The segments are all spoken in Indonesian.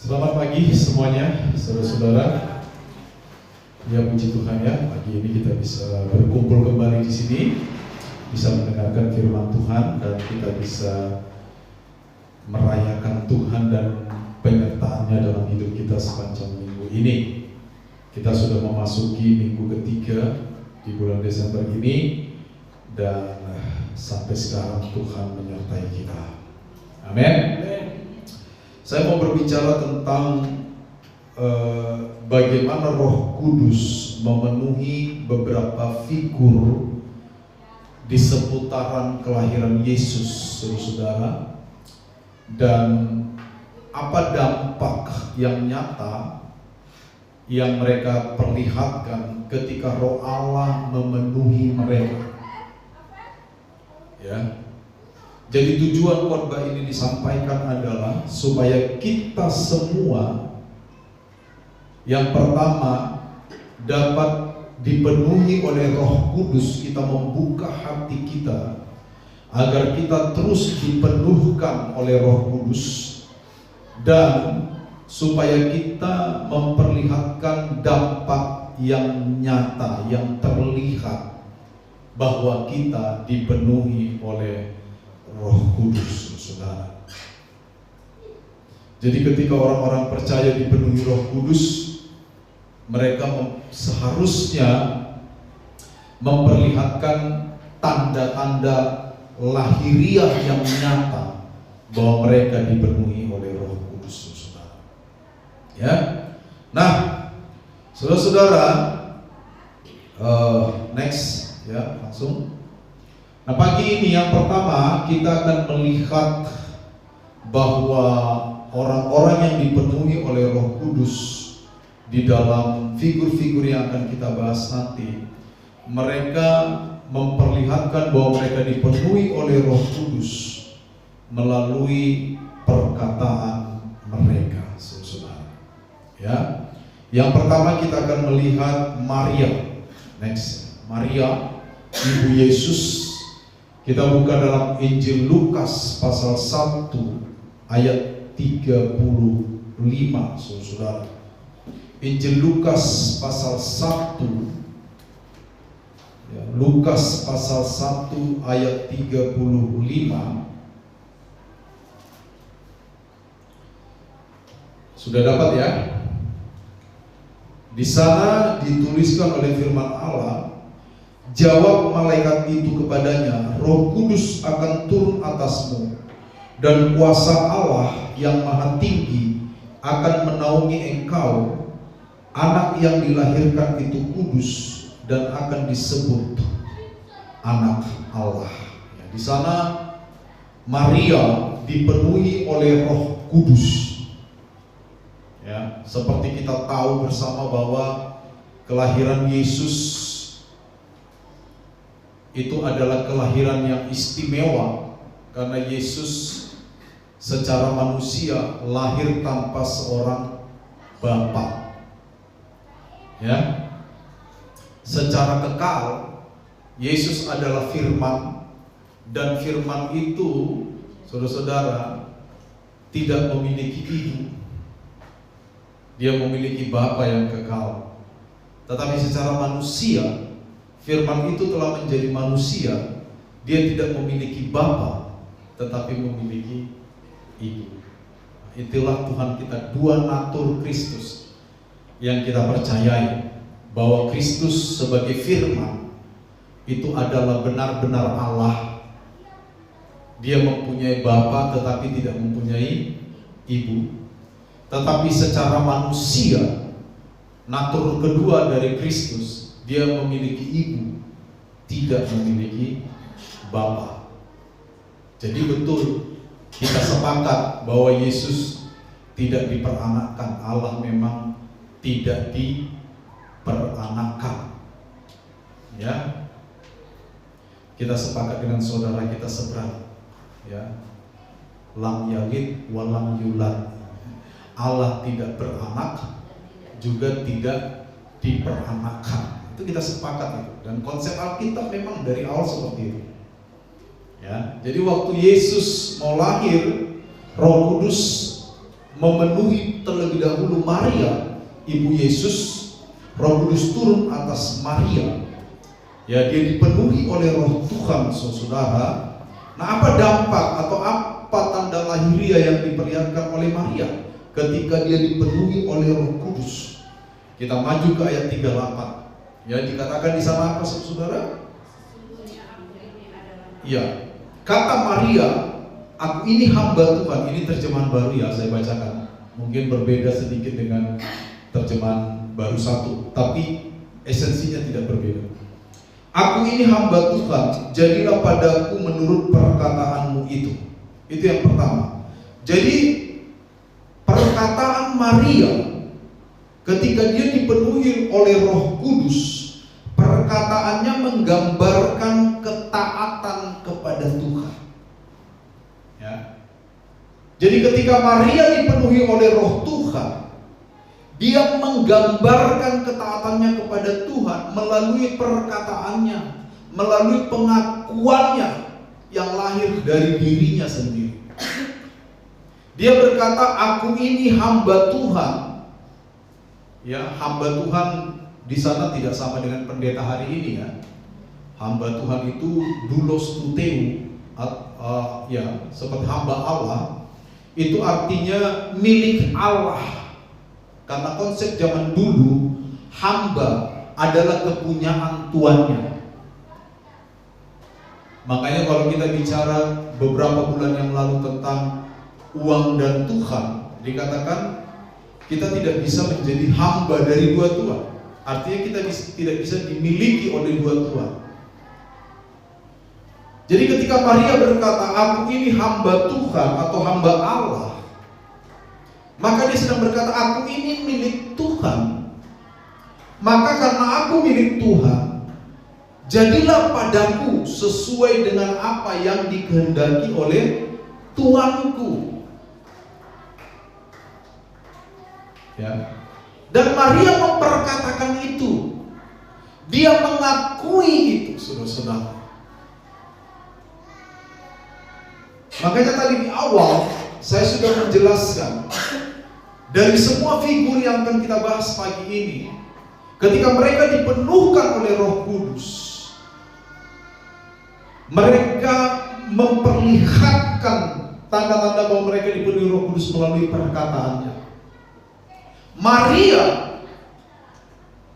Selamat pagi semuanya, saudara-saudara. Ya, puji Tuhan ya, pagi ini kita bisa berkumpul kembali di sini, bisa mendengarkan firman Tuhan dan kita bisa merayakan Tuhan dan penyertaannya dalam hidup kita sepanjang minggu ini. Kita sudah memasuki minggu ketiga di bulan Desember ini dan sampai sekarang Tuhan menyertai kita. Amin. Saya mau berbicara tentang bagaimana Roh Kudus memenuhi beberapa figur di seputaran kelahiran Yesus, saudara, dan apa dampak yang nyata yang mereka perlihatkan ketika Roh Allah memenuhi mereka. Ya. Jadi tujuan khotbah ini disampaikan adalah supaya kita semua yang pertama dapat dipenuhi oleh Roh Kudus, kita membuka hati kita agar kita terus dipenuhkan oleh Roh Kudus, dan supaya kita memperlihatkan dampak yang nyata, yang terlihat bahwa kita dipenuhi oleh Roh Kudus, saudara. Jadi ketika orang-orang percaya dipenuhi Roh Kudus, mereka seharusnya memperlihatkan tanda-tanda lahiriah yang nyata bahwa mereka dipenuhi oleh Roh Kudus, saudara. Ya, nah, saudara-saudara, next, ya, langsung. Nah, pagi ini yang pertama kita akan melihat bahwa orang-orang yang dipenuhi oleh Roh Kudus di dalam figur-figur yang akan kita bahas nanti, mereka memperlihatkan bahwa mereka dipenuhi oleh Roh Kudus melalui perkataan mereka, saudara. Ya, yang pertama kita akan melihat Maria. Next, Maria, ibu Yesus. Kita buka dalam Injil Lukas pasal 1 ayat 35, saudara. Injil Lukas pasal 1, ya, Lukas pasal 1 ayat 35. Sudah dapat ya? Di sana dituliskan oleh firman Allah, jawab malaikat itu kepadanya, Roh Kudus akan turun atasmu, dan kuasa Allah yang maha tinggi akan menaungi engkau. Anak yang dilahirkan itu kudus dan akan disebut Anak Allah. Ya, di sana Maria dipenuhi oleh Roh Kudus. Ya, seperti kita tahu bersama bahwa kelahiran Yesus itu adalah kelahiran yang istimewa karena Yesus secara manusia lahir tanpa seorang bapa. Ya. Secara kekal Yesus adalah firman, dan firman itu, saudara-saudara, tidak memiliki ibu. Dia memiliki bapa yang kekal. Tetapi secara manusia, firman itu telah menjadi manusia. Dia tidak memiliki bapa, tetapi memiliki ibu. Itulah Tuhan kita, dua natur Kristus yang kita percayai, bahwa Kristus sebagai firman itu adalah benar-benar Allah. Dia mempunyai bapa tetapi tidak mempunyai ibu. Tetapi secara manusia, natur kedua dari Kristus, dia memiliki ibu, tidak memiliki bapa. Jadi betul kita sepakat bahwa Yesus tidak diperanakkan. Allah memang tidak diperanakkan. Ya, kita sepakat dengan saudara kita seberang. Ya, lam yalid walam yulad. Allah tidak beranak, juga tidak diperanakkan. Itu kita sepakat itu. Dan konsep Alkitab memang dari awal seperti itu. Ya, jadi waktu Yesus mau lahir, Roh Kudus memenuhi terlebih dahulu Maria, ibu Yesus, Roh Kudus turun atas Maria. Ya, dia dipenuhi oleh Roh Tuhan, saudara. Nah, apa dampak atau apa tanda lahiriah yang diperlihatkan oleh Maria ketika dia dipenuhi oleh Roh Kudus? Kita maju ke ayat 38. Ya, dikatakan di sana apa, saudara? Ya, kata Maria, aku ini hamba Tuhan. Ini terjemahan baru ya, saya bacakan. Mungkin berbeda sedikit dengan terjemahan baru 1, tapi esensinya tidak berbeda. Aku ini hamba Tuhan, jadilah padaku menurut perkataanmu itu. Itu yang pertama. Jadi perkataan Maria ketika dia dipenuhi oleh Roh Kudus, perkataannya menggambarkan ketaatan kepada Tuhan. Ya. Jadi ketika Maria dipenuhi oleh Roh Tuhan, dia menggambarkan ketaatannya kepada Tuhan melalui perkataannya, melalui pengakuannya yang lahir dari dirinya sendiri. Dia berkata, aku ini hamba Tuhan. Ya, hamba Tuhan di sana tidak sama dengan pendeta hari ini ya. Hamba Tuhan itu doulos tuteu, ya, seperti hamba Allah. Itu artinya milik Allah. Karena konsep zaman dulu, hamba adalah kepunyaan tuannya. Makanya kalau kita bicara beberapa bulan yang lalu tentang uang dan Tuhan, dikatakan kita tidak bisa menjadi hamba dari dua tuan. Artinya kita tidak bisa dimiliki oleh dua tuan. Jadi ketika Maria berkata, aku ini hamba Tuhan atau hamba Allah, maka dia sedang berkata, aku ini milik Tuhan. Maka karena aku milik Tuhan, jadilah padaku sesuai dengan apa yang dikehendaki oleh Tuanku. Ya. Dan Maria memperkatakan itu. Dia mengakui itu, saudara-saudara. Makanya tadi di awal saya sudah menjelaskan, dari semua figur yang akan kita bahas pagi ini, ketika mereka dipenuhkan oleh Roh Kudus, mereka memperlihatkan tanda-tanda bahwa mereka dipenuhi Roh Kudus melalui perkataannya. Maria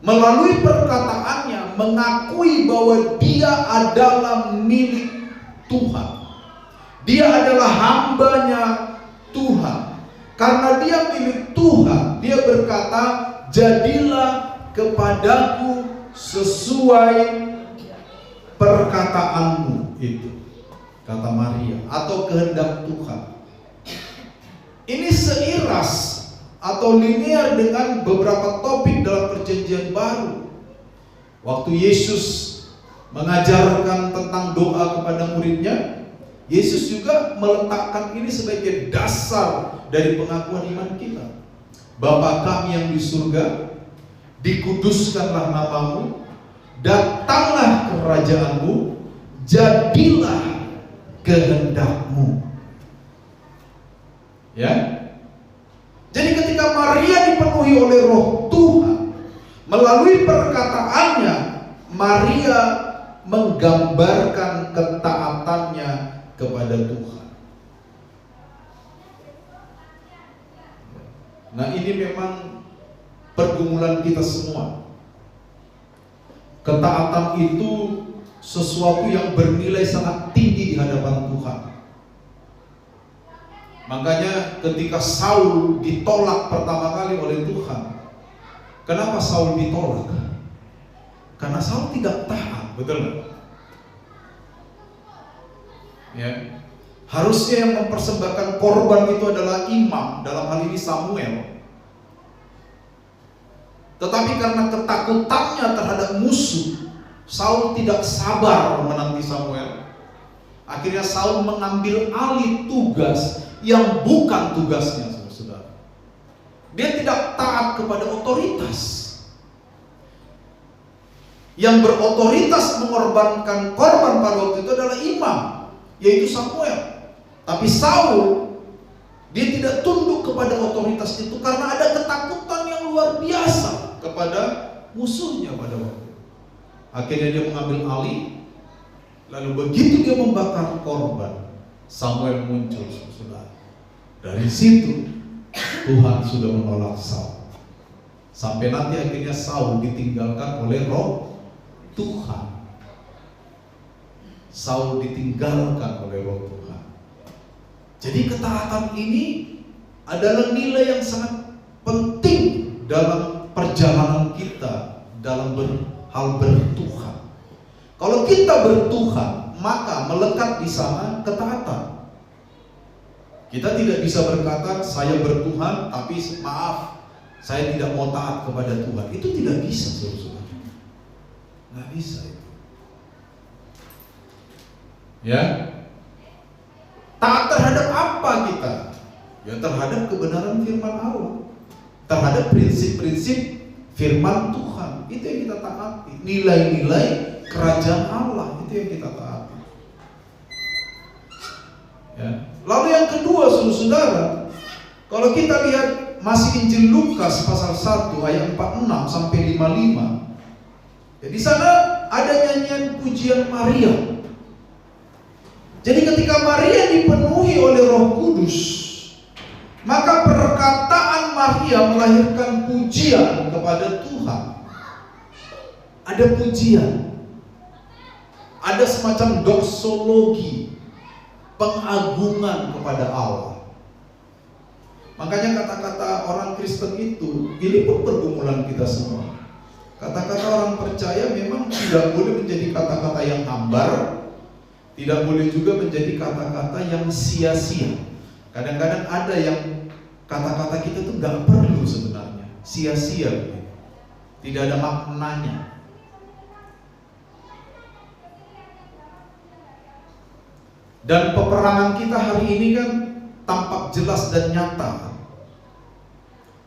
melalui perkataannya mengakui bahwa dia adalah milik Tuhan. Dia adalah hambanya Tuhan. Karena dia milik Tuhan, dia berkata, jadilah kepadaku sesuai perkataanmu itu, kata Maria, atau kehendak Tuhan. Ini seiras atau linear dengan beberapa topik dalam Perjanjian Baru. Waktu Yesus mengajarkan tentang doa kepada muridnya, Yesus juga meletakkan ini sebagai dasar dari pengakuan iman kita. Bapa kami yang di surga, dikuduskanlah namamu, datanglah kerajaanmu, jadilah kehendakmu. Ya. Jadi ketika Maria dipenuhi oleh Roh Tuhan, melalui perkataannya, Maria menggambarkan ketaatannya kepada Tuhan. Nah, ini memang pergumulan kita semua. Ketaatan itu sesuatu yang bernilai sangat tinggi di hadapan Tuhan. Makanya ketika Saul ditolak pertama kali oleh Tuhan, kenapa Saul ditolak? Karena Saul tidak taat, betul nggak? Ya. Harusnya yang mempersembahkan korban itu adalah imam, dalam hal ini Samuel. Tetapi karena ketakutannya terhadap musuh, Saul tidak sabar menanti Samuel. Akhirnya Saul mengambil alih tugas yang bukan tugasnya, saudara. Dia tidak taat kepada otoritas. Yang berotoritas mengorbankan korban pada waktu itu adalah imam, yaitu Samuel. Tapi Saul, dia tidak tunduk kepada otoritas itu karena ada ketakutan yang luar biasa kepada musuhnya pada waktu. Akhirnya dia mengambil alih. Lalu begitu dia membakar korban, Samuel muncul, saudara. Dari situ Tuhan sudah menolak Saul. Sampai nanti akhirnya Saul ditinggalkan oleh roh Tuhan. Saul ditinggalkan oleh roh Tuhan. Jadi ketaatan ini adalah nilai yang sangat penting dalam perjalanan kita dalam hal bertuhan. Kalau kita bertuhan, maka melekat di sana ketaatan. Kita tidak bisa berkata saya bertuhan tapi maaf, saya tidak mau taat kepada Tuhan. Itu tidak bisa, saudara. Nggak bisa itu. Ya, taat terhadap apa kita? Ya terhadap kebenaran firman Allah, terhadap prinsip-prinsip firman Tuhan. Itu yang kita taati. Nilai-nilai kerajaan Allah itu yang kita taati. Ya. Lalu yang kedua, saudara, kalau kita lihat masih Injil Lukas pasal 1 ayat 46 sampai 55. Ya, di sana ada nyanyian pujian Maria. Jadi ketika Maria dipenuhi oleh Roh Kudus, maka perkataan Maria melahirkan pujian kepada Tuhan. Ada pujian, ada semacam doksologi, pengagungan kepada Allah. Makanya kata-kata orang Kristen itu, ini pun pergumulan kita semua. Kata-kata orang percaya memang tidak boleh menjadi kata-kata yang hambar, tidak boleh juga menjadi kata-kata yang sia-sia. Kadang-kadang ada yang kata-kata kita tuh nggak perlu sebenarnya, sia-sia, tidak ada maknanya. Dan peperangan kita hari ini kan tampak jelas dan nyata.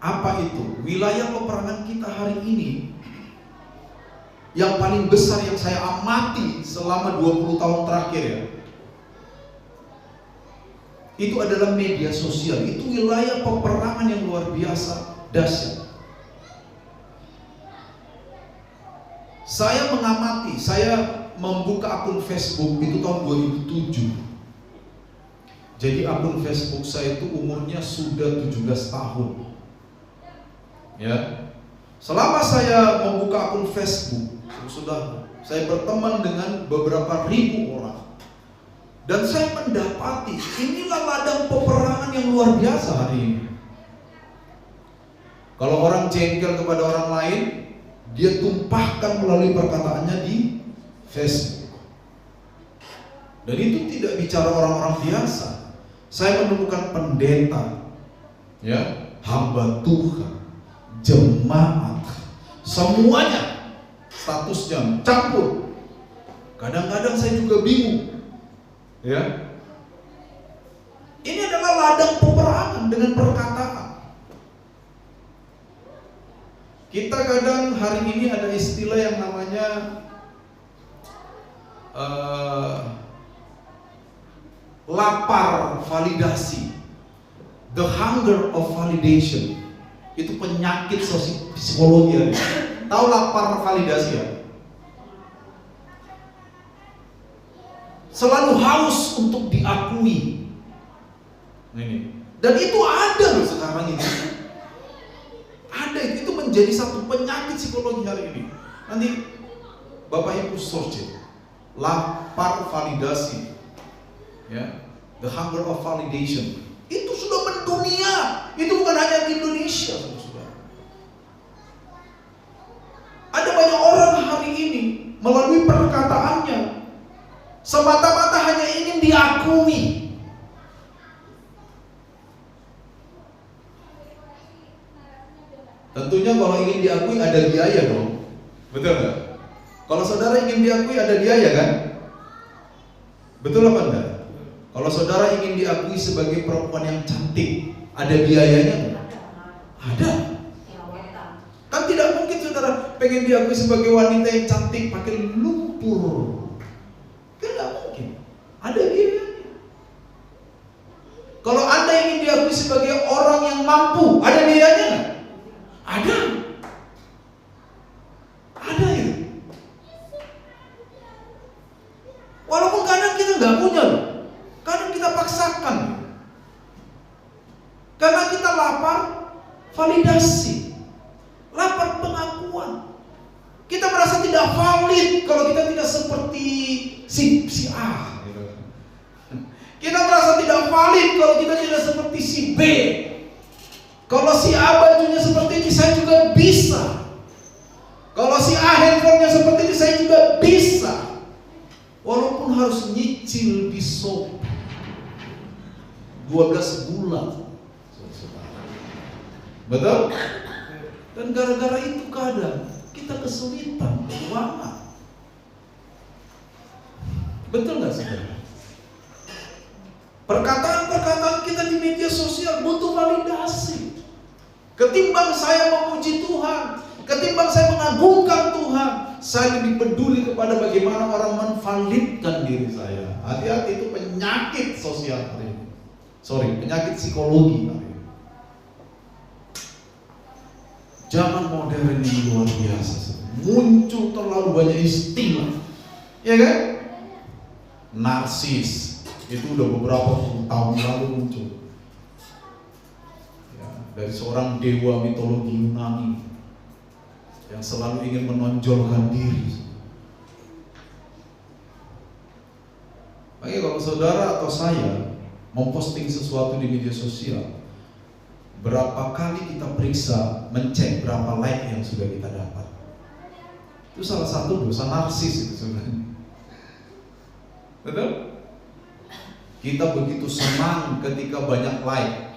Apa itu? Wilayah peperangan kita hari ini yang paling besar yang saya amati selama 20 tahun terakhir ya, itu adalah media sosial. Itu wilayah peperangan yang luar biasa dahsyat. Saya mengamati, saya membuka akun Facebook itu tahun 2007. Jadi akun Facebook saya itu umurnya sudah 17 tahun. Ya. Selama saya membuka akun Facebook, saya berteman dengan beberapa ribu orang. Dan saya mendapati inilah ladang peperangan yang luar biasa hari ini. Kalau orang jengkel kepada orang lain, dia tumpahkan melalui perkataannya di Facebook. Dan itu tidak bicara orang-orang biasa. Saya menemukan pendeta, ya, hamba Tuhan, jemaat, semuanya statusnya campur. Kadang-kadang saya juga bingung. Ya, ini adalah ladang peperangan dengan perkataan. Kita kadang hari ini ada istilah yang namanya lapar validasi, the hunger of validation. Itu penyakit psikologi ya. Tahu lapar validasi ya? Selalu haus untuk diakui. Ini. Dan itu ada loh sekarang ini. Ada, itu menjadi satu penyakit psikologi hari ini. Nanti Bapak Ibu search, lapar validasi, ya, the hunger of validation. Itu sudah mendunia. Itu bukan hanya di Indonesia, saudara. Ada banyak orang hari ini melalui perkataannya semata-mata hanya ingin diakui. Tentunya kalau ingin diakui ada biaya dong. Betul nggak? Kalau saudara ingin diakui ada biaya kan? Betul apa enggak? Kalau saudara ingin diakui sebagai perempuan yang cantik, ada biayanya nggak? Ada. Kan tidak mungkin saudara pengen diakui sebagai wanita yang cantik pakai lumpur. Kan nggak mungkin. Ada biayanya. Kalau Anda ingin diakui sebagai orang yang mampu, lapar validasi, lapar pengakuan. Kita merasa tidak valid kalau kita tidak seperti si A. Kita merasa tidak valid kalau kita tidak seperti si B. Kalau si A bajunya seperti ini, saya juga bisa. Kalau si A handphonenya seperti ini, saya juga bisa. Walaupun harus nyicil di Shopee 12 bulan. Betul? Dan gara-gara itu kadang kita kesulitan keuangan. Betul nggak saudara? Perkataan-perkataan kita di media sosial butuh validasi. Ketimbang saya memuji Tuhan, ketimbang saya mengagungkan Tuhan, saya lebih peduli kepada bagaimana orang menvalidkan diri saya. Hati-hati, itu penyakit sosial hari ini. Penyakit psikologi hari ini. Zaman modern ini luar biasa. Muncul terlalu banyak istilah, ya kan? Narsis itu udah beberapa tahun lalu muncul. Ya, dari seorang dewa mitologi Yunani yang selalu ingin menonjolkan diri. Makanya kalau saudara atau saya memposting sesuatu di media sosial, berapa kali kita periksa, mencek berapa like yang sudah kita dapat. Itu salah satu dosa narsis itu sebenarnya. Betul? Kita begitu senang ketika banyak like.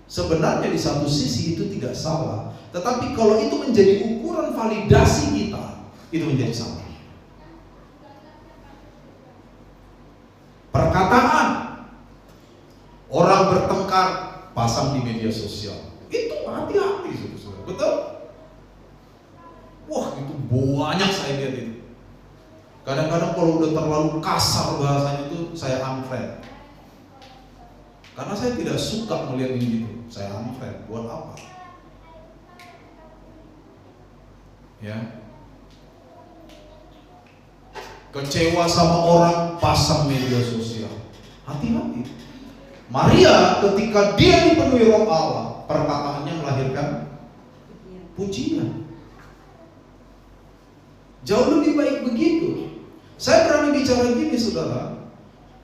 Sebenarnya di satu sisi itu tidak salah, tetapi kalau itu menjadi ukuran validasi kita, itu menjadi salah. Perkataan orang bertengkar pasang di media sosial, itu hati-hati, saudara. Betul? Wah, itu banyak saya lihat itu. Kadang-kadang kalau udah terlalu kasar bahasanya itu saya unfriend. Karena saya tidak suka melihat ini gitu. Saya unfriend. Buat apa? Ya. Kecewa sama orang pasang media sosial. Hati-hati. Maria ketika dia dipenuhi Roh Allah, perkataannya melahirkan pujian. Jauh lebih baik begitu. Saya berani bicara gini, saudara,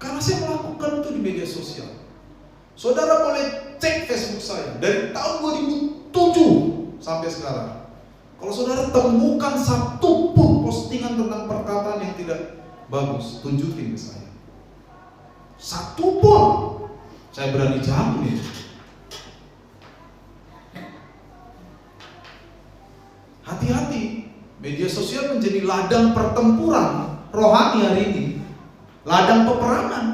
karena saya melakukan itu di media sosial. Saudara boleh cek Facebook saya dari tahun 2007 sampai sekarang. Kalau saudara temukan satu pun postingan tentang perkataan yang tidak bagus, tunjukin ke saya. Satu pun, saya berani jamin. Hati-hati, media sosial menjadi ladang pertempuran rohani hari ini, ladang peperangan.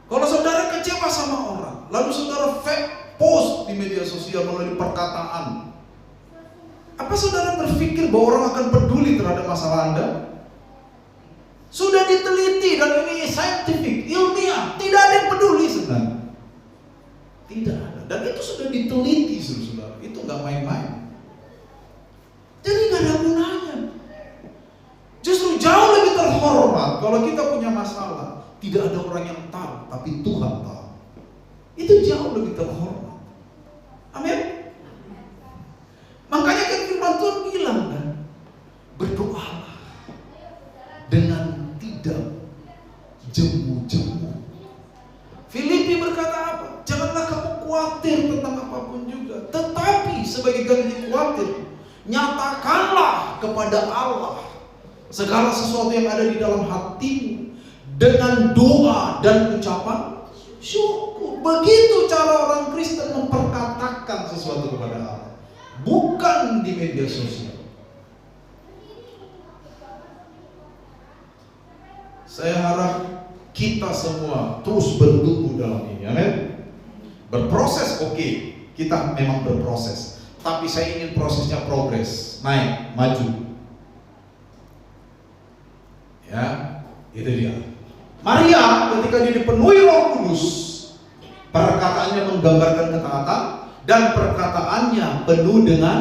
Kalau saudara kecewa sama orang, lalu saudara fake post di media sosial melalui perkataan, apa saudara berpikir bahwa orang akan peduli terhadap masalah Anda? Sudah diteliti dan ini scientific, ilmiah, tidak ada yang peduli sebenarnya. Tidak ada. Dan itu sudah diteliti, saudara. Itu nggak main-main. Jadi nggak ada gunanya. Justru jauh lebih terhormat kalau kita punya masalah, tidak ada orang yang tahu, tapi Tuhan tahu. Itu jauh lebih terhormat. Amin. Makanya kan firman Tuhan bilang kan, berdoalah dengan tidak jemu-jemu. Filipi berkata apa? Janganlah kamu khawatir tentang apapun juga, tetapi sebagai ganti khawatir, nyatakanlah kepada Allah segala sesuatu yang ada di dalam hatimu dengan doa dan ucapan syukur. Begitu cara orang Kristen memperkatakan sesuatu kepada Allah, bukan di media sosial. Saya harap kita semua terus bertumbuh dalam ini, amin. Berproses, oke, kita memang berproses, tapi saya ingin prosesnya progres, naik, maju. Ya, itu dia. Maria ketika dia dipenuhi Roh Kudus, perkataannya menggambarkan ketaatan dan perkataannya penuh dengan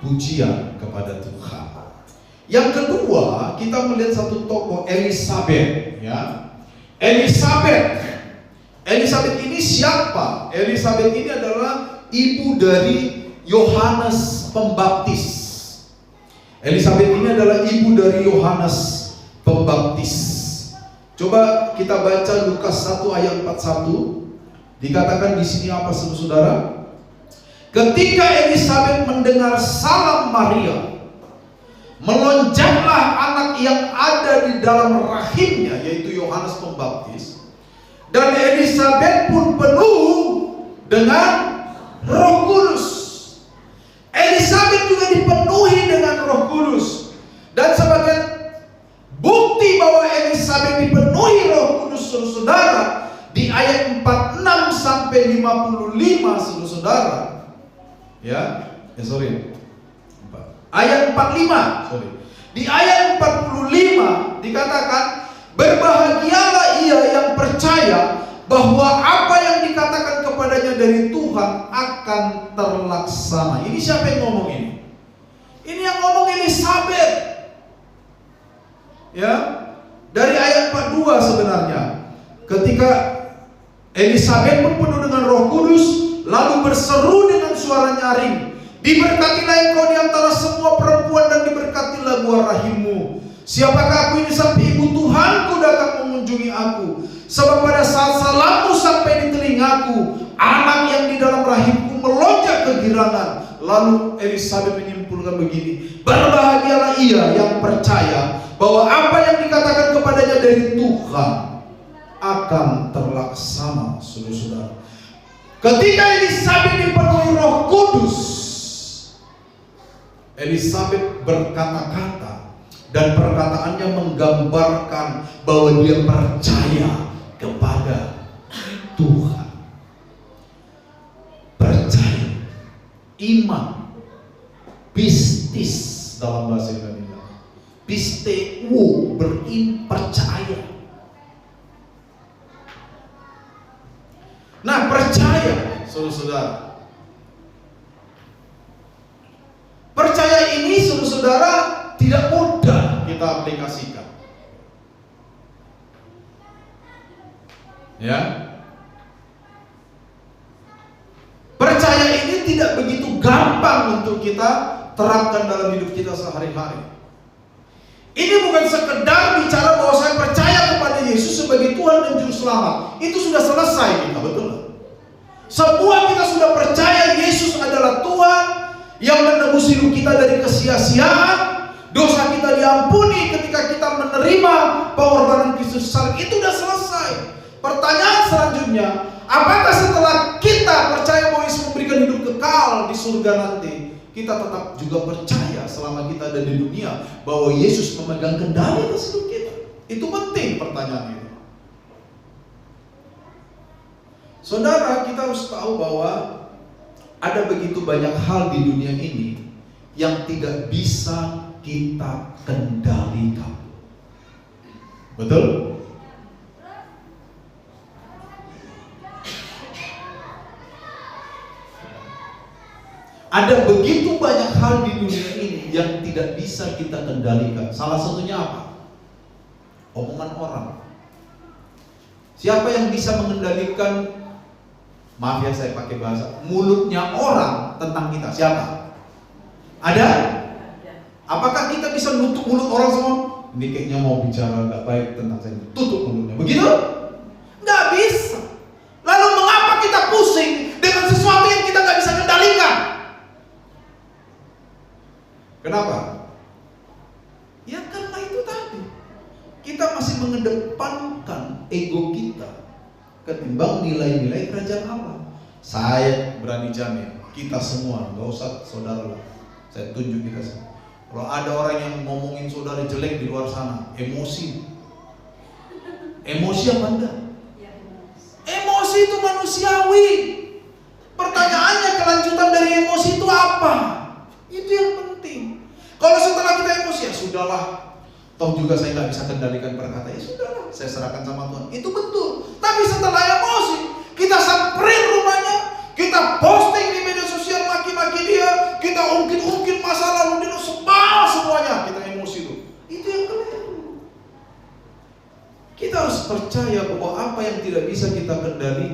pujian kepada Tuhan. Yang kedua, kita melihat satu tokoh, Elisabet, ya. Elisabet ini siapa? Elisabet ini adalah ibu dari Yohanes Pembaptis. Elisabet ini adalah ibu dari Yohanes Pembaptis. Coba kita baca Lukas 1 ayat 41. Dikatakan di sini apa, saudara? Ketika Elisabet mendengar salam Maria, melonjaklah anak yang ada di dalam rahimnya, yaitu Yohanes Pembaptis. Dan Elisabet pun penuh dengan Roh Kudus. Elisabet juga dipenuhi dengan Roh Kudus. Dan sebagai bukti bahwa Elisabet dipenuhi Roh Kudus, saudara, di ayat 46 sampai 55, saudara. Ayat 45, Di ayat 45 dikatakan, berbahagialah ia yang percaya bahwa apa yang dikatakan kepadanya dari Tuhan akan terlaksana. Ini siapa yang ngomong ini? Ini yang ngomong Elisabet. Ya, dari ayat 42 sebenarnya. Ketika Elisabet pun penuh dengan Roh Kudus, lalu berseru dengan suara nyaring, diberkatilah engkau di antara semua perempuan dan diberkatilah buah rahimmu. Siapakah aku ini sampai ibu Tuhanku datang mengunjungi aku? Sebab pada saat salammu sampai di telingaku, anak yang di dalam rahimku melonjak kegirangan. Lalu Elisabet menyimpulkan begini, berbahagialah ia yang percaya bahwa apa yang dikatakan kepadanya dari Tuhan akan terlaksana, saudara-saudara. Ketika Elisabet dipenuhi Roh Kudus, Elisabet berkata-kata, dan perkataannya menggambarkan bahwa dia percaya kepada Tuhan. Percaya, iman, pistis dalam bahasa Yunani. Pisteu, percaya. Nah, percaya, saudara-saudara. Percaya ini, saudara-saudara, tidak mudah kita aplikasikan. Ya. Percaya ini tidak begitu gampang untuk kita terapkan dalam hidup kita sehari-hari. Ini bukan sekedar bicara bahwa saya percaya kepada Yesus sebagai Tuhan dan Juru Selamat. Itu sudah selesai kita, betul? Semua kita sudah percaya Yesus adalah Tuhan yang menebus hidup kita dari kesia-siaan. Dosa kita diampuni ketika kita menerima pengorbanan Kristus salib. Itu sudah selesai. Pertanyaan selanjutnya, apakah setelah kita percaya bahwa Yesus memberikan hidup kekal di surga nanti, kita tetap juga percaya selama kita ada di dunia bahwa Yesus memegang kendali atas hidup kita? Itu penting pertanyaan itu. Saudara, kita harus tahu bahwa ada begitu banyak hal di dunia ini yang tidak bisa kita kendalikan. Betul? Ada begitu banyak hal di dunia ini yang tidak bisa kita kendalikan. Salah satunya apa? Omongan orang. Siapa yang bisa mengendalikan, maaf ya saya pakai bahasa, mulutnya orang tentang kita? Siapa? Ada? Apakah kita bisa nutup mulut orang semua? Ini kayaknya mau bicara nggak baik tentang saya, tutup mulutnya. Begitu? Nggak bisa. Lalu mengapa kita pusing dengan sesuatu yang kita nggak bisa kendalikan? Kenapa? Ya karena itu tadi, kita masih mengedepankan ego kita ketimbang nilai-nilai kerajaan Allah. Saya berani jamin, kita semua, nggak usah saudara, saya tunjuk kita semua. Kalau ada orang yang ngomongin saudara jelek di luar sana, emosi apa enggak? Emosi itu manusiawi. Pertanyaannya, kelanjutan dari emosi itu apa? Itu yang penting. Kalau setelah kita emosi, ya sudahlah, toh juga saya nggak bisa kendalikan perkataan, ya sudahlah, saya serahkan sama Tuhan. Itu betul. Tapi setelah emosi, kita samperin rumahnya, kita posting di media sosial, maki-maki dia, kita ungkit-ungkit masa lalu dia, semuanya kita emosi itu. Itu yang keliru. Kita harus percaya bahwa apa yang tidak bisa kita kendalikan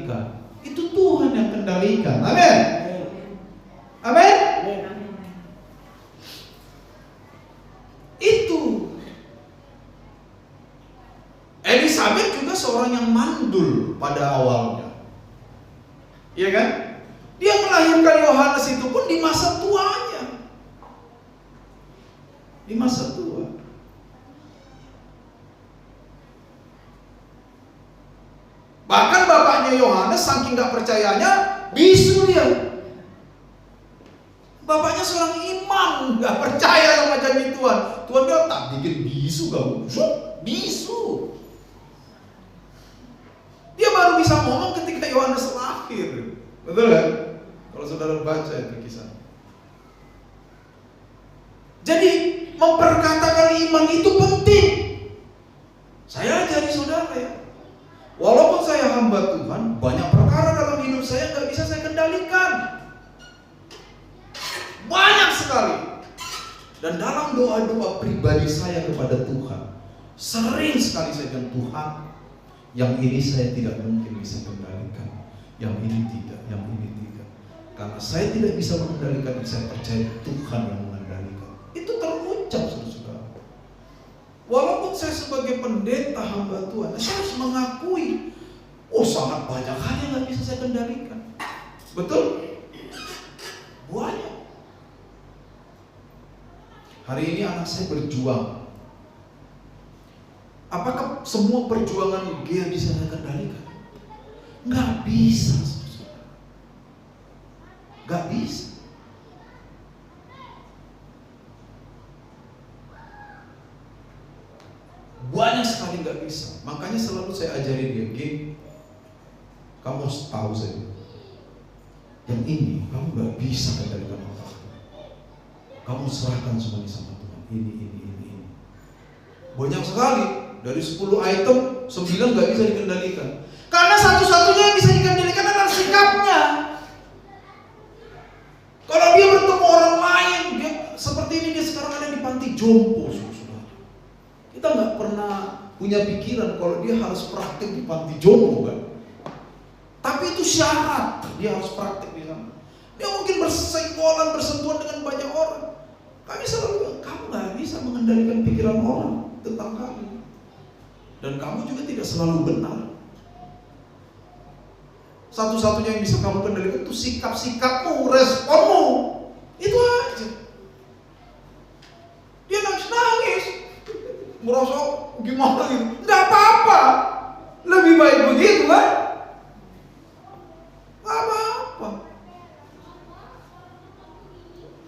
kendalikan. Amin. Amin. Itu. Elizabeth juga seorang yang mandul pada awalnya. Iya kan? Dia melahirkan Yohanes itu pun di masa tuanya. Di masa tua. Bahkan bapaknya Yohanes saking gak percayanya, bisu dia. Bapaknya seorang imam, gak percaya sama janji Tuhan. Tuhan bilang, tak bikin bisu kamu. Bisu. Dia baru bisa ngomong ketika Yohanes lahir. Betul kan? Kalau saudara baca itu kisah. Jadi memperkatakan iman itu penting. Saya ajari saudara ya. Walaupun saya hamba Tuhan, banyak perkara dalam hidup saya gak bisa saya kendalikan. Banyak sekali. Dan dalam doa-doa pribadi saya kepada Tuhan, sering sekali saya bilang, Tuhan, yang ini saya tidak mungkin bisa kendalikan, yang ini tidak, yang ini tidak. Karena saya tidak bisa mengendalikan, saya percaya Tuhan yang mengendalikan. Itu terucap, saudara-saudara. Walaupun saya sebagai pendeta hamba Tuhan, saya harus mengakui, sangat banyak hal yang gak bisa saya kendalikan. Betul? Banyak. Hari ini anak saya berjuang. Apakah semua perjuangan dia bisa saya kendalikan? Nggak bisa, saudara. Nggak bisa. Banyak sekali nggak bisa. Makanya selalu saya ajari dia, Geng, kamu harus tahu saya. Yang ini kamu nggak bisa kendalikan apa. Kamu serahkan semuanya sama Tuhan. Ini. Banyak sekali. Dari 10 item, 9 nggak bisa dikendalikan. Karena satu-satunya yang bisa dikendalikan adalah sikapnya. Kalau dia bertemu orang lain, dia seperti ini, dia sekarang ada di panti jompo, saudara. Kita nggak pernah punya pikiran kalau dia harus praktik di panti jompo, kan? Tapi itu syarat, dia harus praktik di sana. Dia mungkin bersenggolan, bersentuhan dengan banyak orang. Kami selalu bilang, kamu nggak bisa mengendalikan pikiran orang tentang kamu. Dan kamu juga tidak selalu benar. Satu-satunya yang bisa kamu kendalikan itu sikap-sikapmu, responmu. Itu aja. Dia nangis-nangis, merasa gimana gitu. Nggak apa-apa. Lebih baik begitu kan? Nggak apa-apa.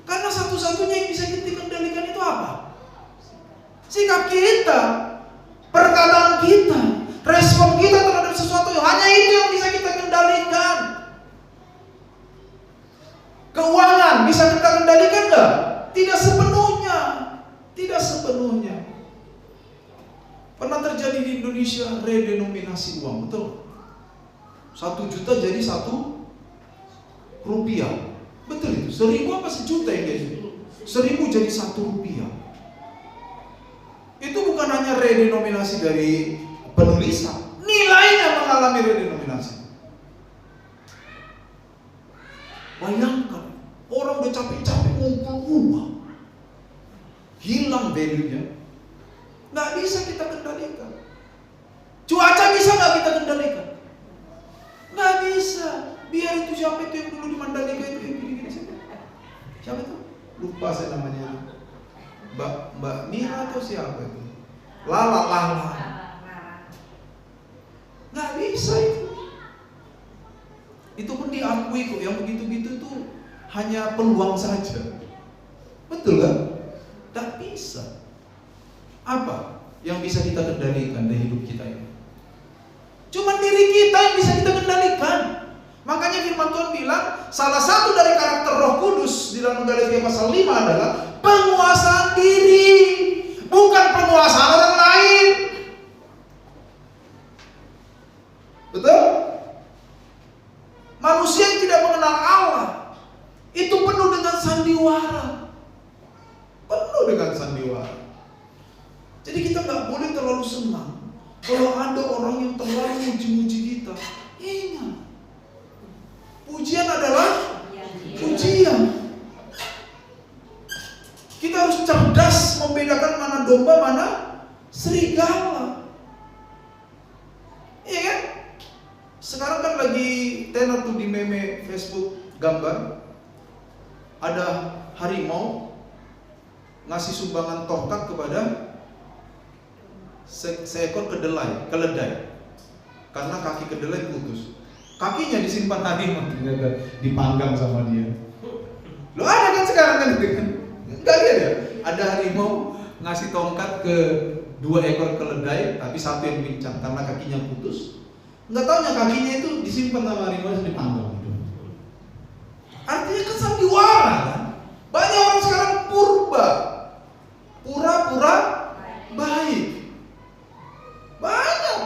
Karena satu-satunya yang bisa kita kendalikan itu apa? Sikap kita, perkataan kita, respon kita terhadap sesuatu. Hanya itu yang bisa kita kendalikan. Keuangan bisa kita kendalikan nggak? Tidak sepenuhnya. Tidak sepenuhnya. Pernah terjadi di Indonesia redenominasi uang, betul? 1 juta jadi 1 rupiah. Betul itu. 1000 apa sejuta yang jadi? 1000 jadi 1 rupiah. Itu bukan hanya redenominasi dari penulisan, nilainya mengalami redenominasi. Bayangkan, orang udah capek-capek ngumpul uang, hilang value-nya. Nggak bisa kita kendalikan. Cuaca bisa nggak kita kendalikan? Nggak bisa. Biar itu siapa itu yang dulu di Mandalika itu yang gini-gini siapa itu? Lupa saya namanya. Mbak Mira atau siapa itu? Lala. Nggak bisa itu. Itu pun diakui kok, yang begitu-gitu itu hanya peluang saja. Betul kan? Nggak bisa. Apa yang bisa kita kendalikan dari hidup kita ini? Cuma diri kita yang bisa kita kendalikan. Makanya firman Tuhan bilang, salah satu dari karakter Roh Kudus di dalam Galatia pasal 5 adalah penguasaan diri, bukan penguasaan orang lain. Betul? Manusia yang tidak mengenal Allah itu penuh dengan sandiwara. Penuh dengan sandiwara. Jadi kita nggak boleh terlalu senang kalau ada orang yang terlalu muji-muji kita. Ingat, Pujian adalah pujian. Kita harus cerdas membedakan mana domba, mana serigala. Iya kan? Sekarang kan lagi tenar tuh di meme Facebook gambar ada harimau ngasih sumbangan tongkat kepada seekor keledai karena kaki keledai putus. Kakinya disimpan harimau, dipanggang sama dia. Lo ada kan sekarang kan itu kan? Enggak lihat ya? Ada harimau ngasih tongkat ke 2 ekor keledai, tapi satu yang pincang karena kakinya putus. Enggak taunya kakinya itu disimpan sama harimau dan dipanggang. Artinya kan sandiwara kan? Banyak orang sekarang pura-pura baik. Banyak.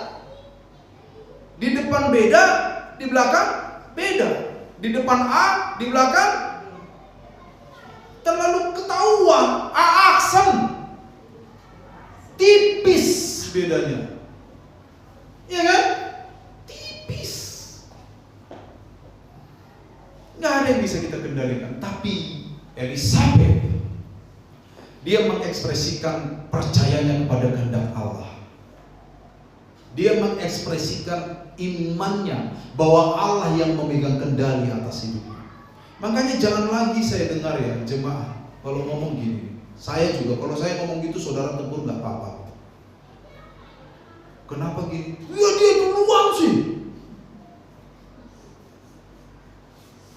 Di depan beda, di belakang beda. Di depan A, di belakang terlalu ketahuan. Aksen tipis bedanya. Iya kan? Tipis. Nggak ada yang bisa kita kendalikan. Tapi Elisabeth, dia mengekspresikan percayanya kepada kehendak Allah. Dia mengekspresikan imannya bahwa Allah yang memegang kendali atas hidupnya. Makanya jangan lagi saya dengar ya jemaah kalau ngomong gini. Saya juga kalau saya ngomong gitu saudara tegur nggak apa-apa. Kenapa gini? Ya dia duluan sih.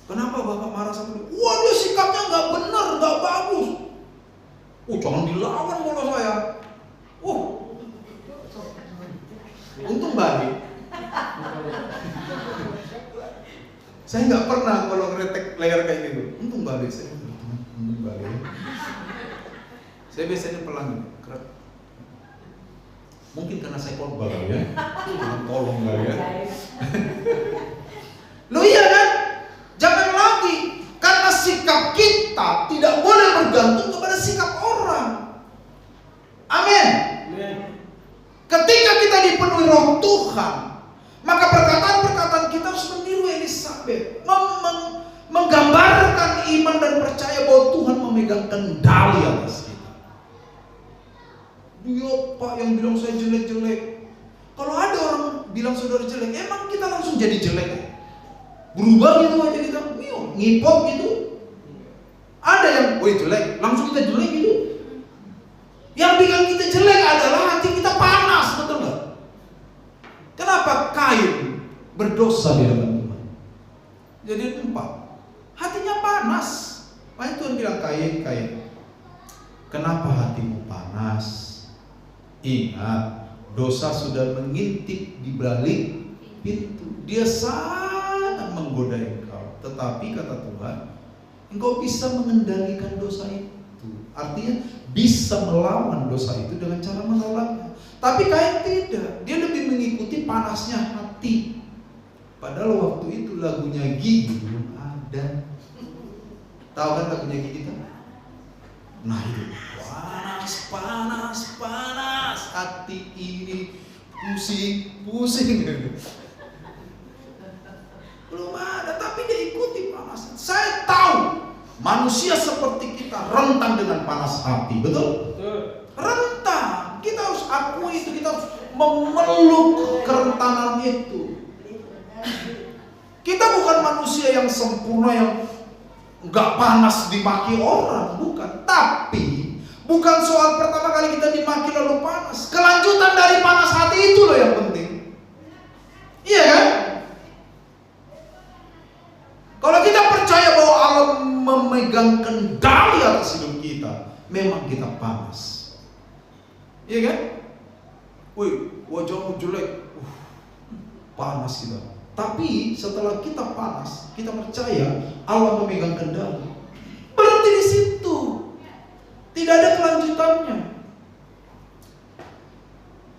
Kenapa Bapak marah sama dia? Wah dia sikapnya nggak benar, nggak bagus. Jangan dilawan kalau saya. Untung balik. Saya nggak pernah kalau ngeretek leher kayak gitu. Untung balik saya. Untung balik. Saya biasanya pelan. Mungkin karena saya korban ya. Tolong kali ya. Lo iya kan? Jangan lagi. Karena sikap kita tidak boleh bergantung kepada sikap orang. Amin. Ketika kita dipenuhi Roh Tuhan, maka perkataan-perkataan kita harus meniru Elisabeth, menggambarkan iman dan percaya bahwa Tuhan memegang kendali atas kita. Dia Pak yang bilang saya jelek-jelek. Kalau ada orang bilang saudara jelek, emang kita langsung jadi jelek? Berubah gitu aja kita, ngipot gitu. Ada yang, woi jelek, langsung kita jelek gitu. Yang bikin kita jelek adalah hati kita panas, betul nggak? Kenapa Kain berdosa di hadapan Tuhan? Jadi 4, hatinya panas. Makanya Tuhan bilang Kain, kenapa hatimu panas? Ingat, dosa sudah mengintip di balik pintu. Dia sangat menggoda engkau. Tetapi kata Tuhan, engkau bisa mengendalikan dosa itu. Artinya bisa melawan dosa itu dengan cara menolaknya. Tapi Kain tidak. Dia lebih mengikuti panasnya hati. Padahal waktu itu lagunya Gigi belum ada. Tahu kan lagunya Gigi kan? Nah itu panas hati ini pusing. Belum ada, tapi dia ikuti panas. Saya tahu manusia seperti kita rentan dengan panas hati, betul? Rentan. Kita harus akui itu, kita harus memeluk kerentanan itu. Kita bukan manusia yang sempurna yang nggak panas dimaki orang, bukan. Tapi bukan soal pertama kali kita dimaki lalu panas. Kelanjutan dari panas hati itu loh yang penting. Iya kan? Kalau kita percaya bahwa Allah memegang kendali atas hidup kita, memang kita panas. Iya kan? Wih, wajahmu jelek. Panas kita. Tapi setelah kita panas, kita percaya Allah memegang kendali. Berhenti di situ. Tidak ada kelanjutannya.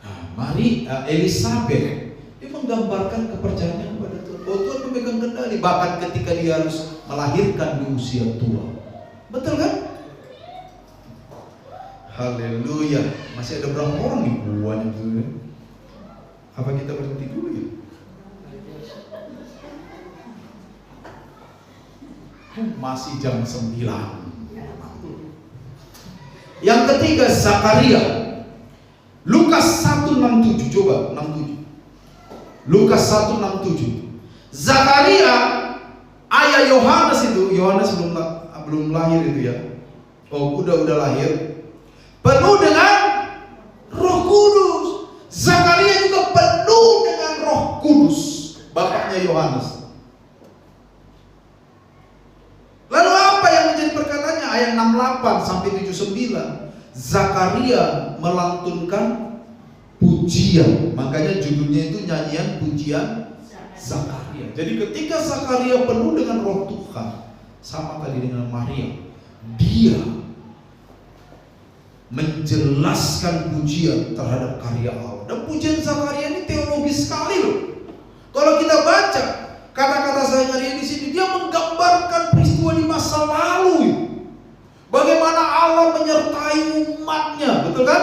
Nah, mari Elisabeth dia menggambarkan kepercayaannya kepada Tuhan. Bahwa Tuhan memegang kendali bahkan ketika dia harus melahirkan di usia tua. Betul kan? Haleluya. Masih ada berapa orang nih buahnya dulu? Apa kita berhenti dulu ya? Masih jam 9. Yang ketiga Zakaria. Lukas 1:67. Coba 67. Lukas 1:67. Zakaria ayah Yohanes itu, Yohanes belum lahir itu ya. Oh, udah lahir. Penuh dengan Roh Kudus. Zakaria juga penuh dengan Roh Kudus, bapaknya Yohanes. Lalu apa yang menjadi perkataannya? Ayat 68 sampai 79. Zakaria melantunkan pujian. Makanya judulnya itu nyanyian pujian Zakaria. Jadi ketika Zakaria penuh dengan Roh Tuhan, sama tadi dengan Maria, dia menjelaskan pujian terhadap karya Allah. Dan pujian Zakaria ini teologis sekali loh. Kalau kita baca kata-kata Zakaria di sini, dia menggambarkan peristiwa di masa lalu. Bagaimana Allah menyertai umatnya, betul kan?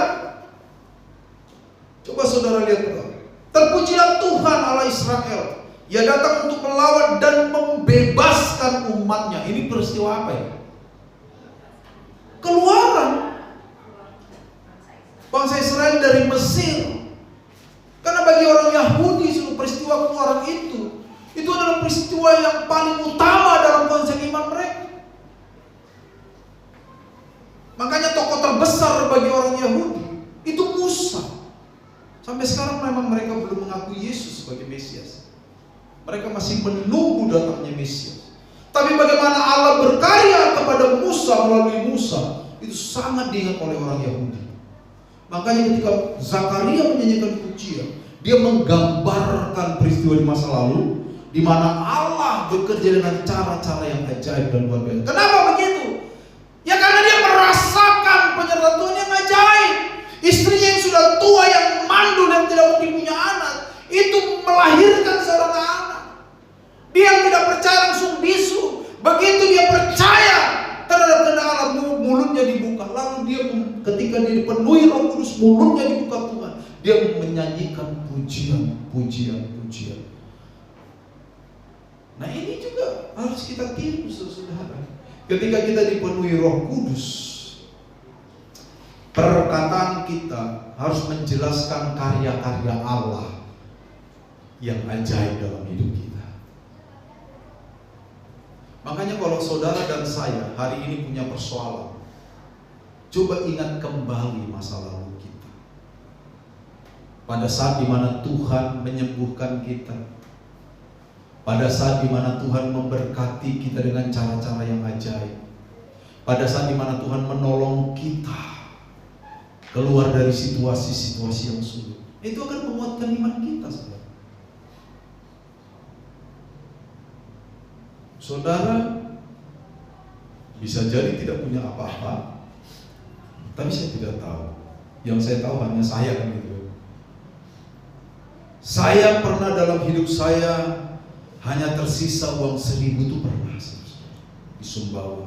Coba saudara lihat betul. Terpujilah Tuhan Allah Israel. Ia datang untuk melawan dan membebaskan umatnya. Ini peristiwa apa ya? Keluaran bangsa Israel dari Mesir. Karena bagi orang Yahudi seluruh peristiwa keluaran itu adalah peristiwa yang paling utama dalam konsep iman mereka. Makanya tokoh terbesar bagi orang Yahudi itu Musa. Sampai sekarang memang mereka belum mengakui Yesus sebagai Mesias. Mereka masih menunggu datangnya Mesias. Tapi bagaimana Allah berkarya kepada Musa melalui Musa, itu sangat diingat oleh orang Yahudi. Makanya ketika Zakaria menyanyikan pujian, dia menggambarkan peristiwa di masa lalu, di mana Allah bekerja dengan cara-cara yang ajaib dan luar biasa. Kenapa begitu? Ya karena dia merasakan penyertaan Tuhan yang ajaib. Istrinya yang sudah tua, yang mandul, yang tidak mungkin punya anak, itu melahirkan seorang anak. Dia yang tidak percaya langsung bisu. Begitu dia percaya terhadap kehendak Allah, mulutnya dibuka. Lalu dia ketika dia dipenuhi Roh Kudus, mulutnya dibuka Tuhan. Dia menyanyikan pujian. Nah ini juga harus kita tiru saudara. Ketika kita dipenuhi Roh Kudus, perkataan kita harus menjelaskan karya-karya Allah yang ajaib dalam hidup kita. Makanya kalau saudara dan saya hari ini punya persoalan, coba ingat kembali masa lalu kita. Pada saat dimana Tuhan menyembuhkan kita, pada saat dimana Tuhan memberkati kita dengan cara-cara yang ajaib, pada saat dimana Tuhan menolong kita keluar dari situasi-situasi yang sulit, itu akan menguatkan iman kita, saudara. Saudara bisa jadi tidak punya apa-apa, tapi saya tidak tahu. Yang saya tahu hanya saya kan gitu. Saya pernah dalam hidup saya hanya tersisa uang 1.000 itu pernah di Sumbawa.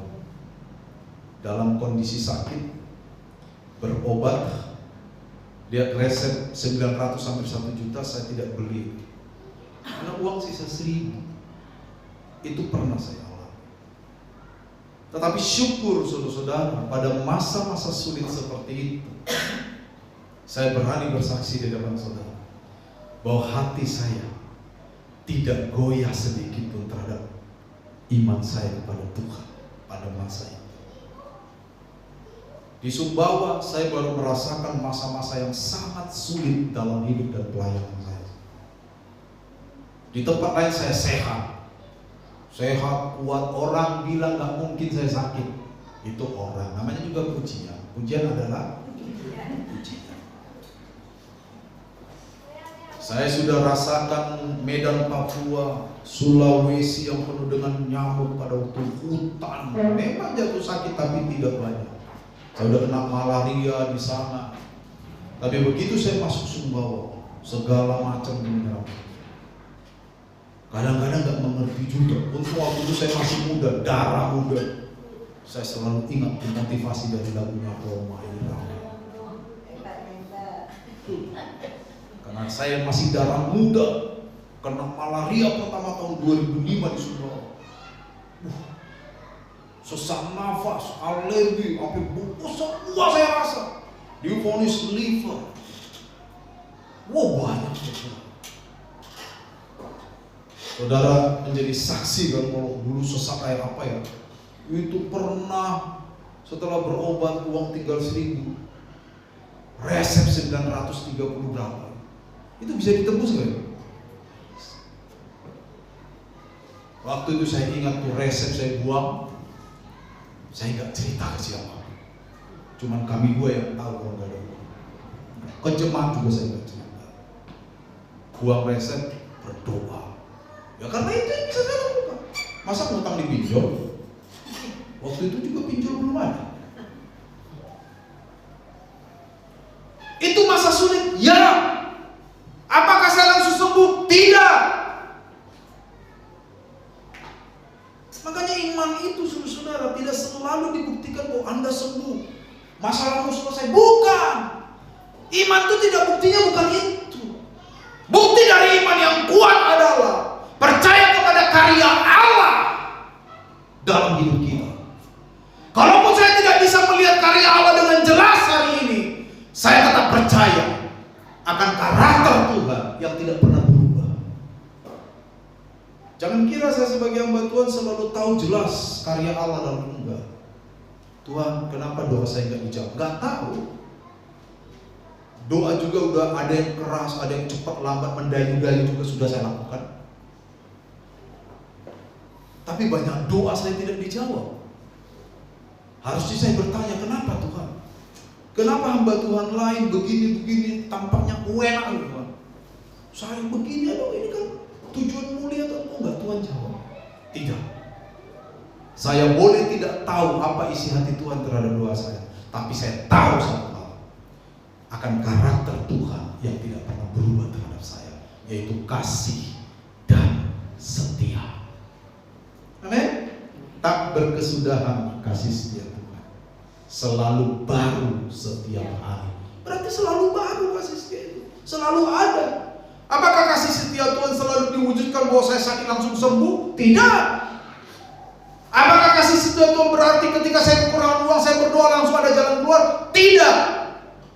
Dalam kondisi sakit, berobat, dia resep 900 sampai 1 juta, saya tidak beli. Karena uang sisa 1.000. Itu pernah saya alami. Tetapi syukur saudara-saudara, pada masa-masa sulit seperti itu, saya berani bersaksi di depan saudara bahwa hati saya tidak goyah sedikit pun terhadap iman saya kepada Tuhan pada masa itu. Di Sumbawa saya baru merasakan masa-masa yang sangat sulit dalam hidup dan pelayanan saya. Di tempat lain saya sehat, kuat, orang bilang gak mungkin saya sakit. Itu orang, namanya juga pujian. Pujian adalah pujian. Saya sudah rasakan Medan, Papua, Sulawesi yang penuh dengan nyamuk pada waktu hutan. Memang jatuh sakit tapi tidak banyak. Saya sudah kena malaria di sana. Tapi begitu saya masuk Sumbawa, segala macam menyerang. Kadang-kadang gak mengerti juga. Untuk waktu itu saya masih muda, darah muda. Saya selalu ingat motivasi dari lagunya Roma Irama. Karena saya masih darah muda, kena malaria pertama tahun 2005 di Sumbawa. sesak nafas, alergi, sampai buku semua saya rasa. Divonis liver. Wah, banyak saudara. Saudara menjadi saksi kan kalau dulu sesak kayak apa ya. Itu pernah setelah berobat uang tinggal 1.000, resep 930 berapa. Itu bisa ditebus nggak ya? Waktu itu saya ingat tuh resep saya buang. Saya nggak cerita ke siapa. Cuman kami dua yang tahu kalau nggak ada uang. Ke jemaat juga saya nggak cerita. Buang resep, berdoa. Ya karena itu yang bisa saya lakukan. Masa ngutang di pinjol? Waktu itu juga pinjol belum ada. Itu masa sulit? Ya. Apakah saya langsung sembuh? Tidak. Makanya iman itu saudara tidak selalu dibuktikan bahwa Anda sembuh, masalahmu selesai. Bukan. Iman itu tidak, buktinya bukan itu. Bukti dari iman yang kuat adalah percaya kepada karya Allah dalam hidup kita. Kalaupun saya tidak bisa melihat karya Allah dengan jelas hari ini, saya tetap percaya akan karakter Tuhan yang tidak pernah berubah. Jangan kira saya sebagai hamba Tuhan selalu tahu jelas karya Allah dalam hidup. Tuhan, kenapa doa saya nggak dijawab? Nggak tahu. Doa juga udah ada yang keras, ada yang cepat, lambat, mendayu-dayu juga sudah saya lakukan. Tapi banyak doa saya tidak dijawab. Harusnya saya bertanya, kenapa Tuhan? Kenapa hamba Tuhan lain begini-begini tampaknya enak Tuhan? Saya begini, aduh ini kan tujuan mulia atau enggak? Tuhan jawab, tidak. Saya boleh tidak tahu apa isi hati Tuhan terhadap doa saya, tapi saya tahu satu hal, akan karakter Tuhan yang tidak pernah berubah terhadap saya, yaitu kasih dan setia. Amin. Tak berkesudahan kasih setia Tuhan, selalu baru setiap hari. Berarti selalu baru kasih setia itu, selalu ada. Apakah kasih setia Tuhan selalu diwujudkan bahwa saya sakit langsung sembuh? Tidak. Apakah kasih setia Tuhan berarti ketika saya kekurangan uang saya berdoa langsung ada jalan keluar? Tidak.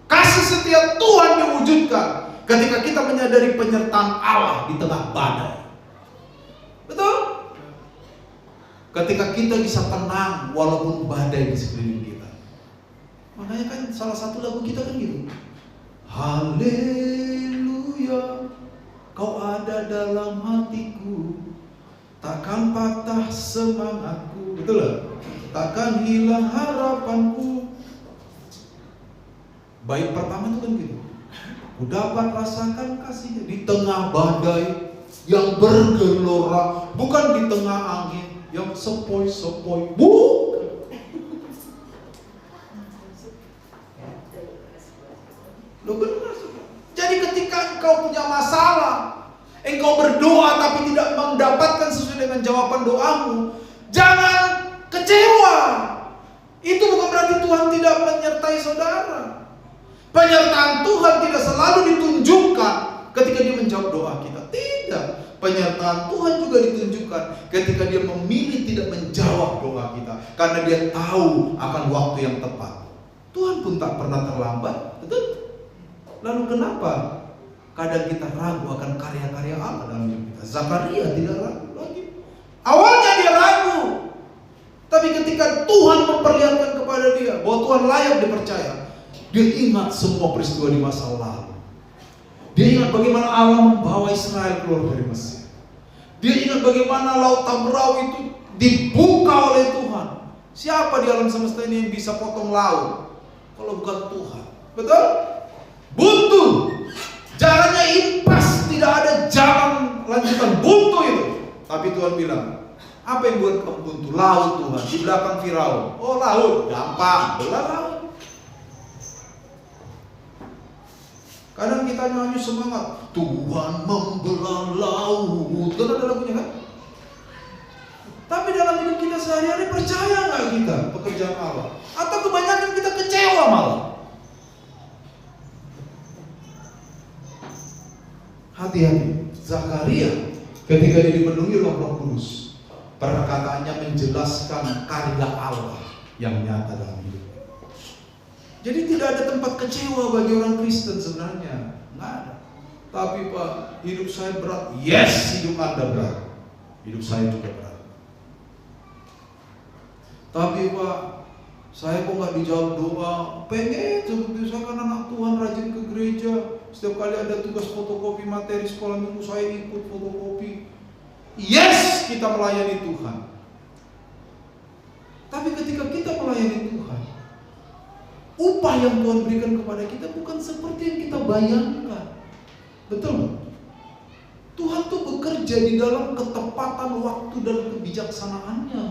Kasih setia Tuhan diwujudkan ketika kita menyadari penyertaan Allah di tengah badai. Betul? Ketika kita bisa tenang walaupun badai di sekeliling kita. Makanya kan salah satu lagu kita kan gitu. Haleluya, Kau ada dalam hatiku, takkan patah semangatku. Betul lah? Takkan hilang harapanku. Bait pertama itu kan gitu. Ku dapat rasakan kasihnya di tengah badai yang bergelora, bukan di tengah angin yang sepoi-sepoi. Loh benar. Jadi ketika engkau punya masalah, engkau berdoa tapi tidak mendapatkan sesuai dengan jawaban doamu, jangan kecewa. Itu bukan berarti Tuhan tidak menyertai saudara. Penyertaan Tuhan tidak selalu ditunjukkan ketika Dia menjawab doa kita. Tidak. Penyertaan Tuhan juga ditunjukkan ketika Dia memilih tidak menjawab doa kita, karena Dia tahu akan waktu yang tepat. Tuhan pun tak pernah terlambat. Betul? Lalu kenapa kadang kita ragu akan karya-karya Allah dalam hidup kita? Zakaria tidak ragu lagi. Awalnya dia ragu, tapi ketika Tuhan memperlihatkan kepada dia bahwa Tuhan layak dipercaya, dia ingat semua peristiwa di masa lalu. Dia ingat bagaimana Allah membawa Israel keluar dari Mesir. Dia ingat bagaimana Laut Tabrau itu dibuka oleh Tuhan. Siapa di alam semesta ini yang bisa potong laut kalau bukan Tuhan? Betul? Buntu, jalannya impas, tidak ada jalan lanjutan, buntu itu. Tapi Tuhan bilang, apa yang buat kamu buntu? Laut Tuhan, di belakang Firaun. Oh laut, gampang, belah laut. Kadang kita nyanyi semangat, Tuhan membelah laut, kan ada lagunya kan? Tapi dalam hidup kita sehari-hari percaya nggak kita pekerjaan Allah? Atau kebanyakan kita kecewa malah? Hati-hati, Zakaria ketika dia dipenuhi oleh Roh Kudus, Perkataannya menjelaskan karya Allah yang nyata dalam hidup. Jadi tidak ada tempat kecewa bagi orang Kristen sebenarnya, nggak ada. Tapi Pak, hidup saya berat. Yes, hidup Anda berat. Hidup saya juga berat. Tapi Pak, saya kok nggak dijawab doa? Pengen seperti saya kan anak Tuhan, rajin ke gereja. Setiap kali ada tugas fotokopi materi sekolah minggu, saya ikut fotokopi. Yes, kita melayani Tuhan. Tapi ketika kita melayani Tuhan, upah yang Tuhan berikan kepada kita bukan seperti yang kita bayangkan. Betul? Tuhan tuh bekerja di dalam ketepatan waktu dan kebijaksanaannya.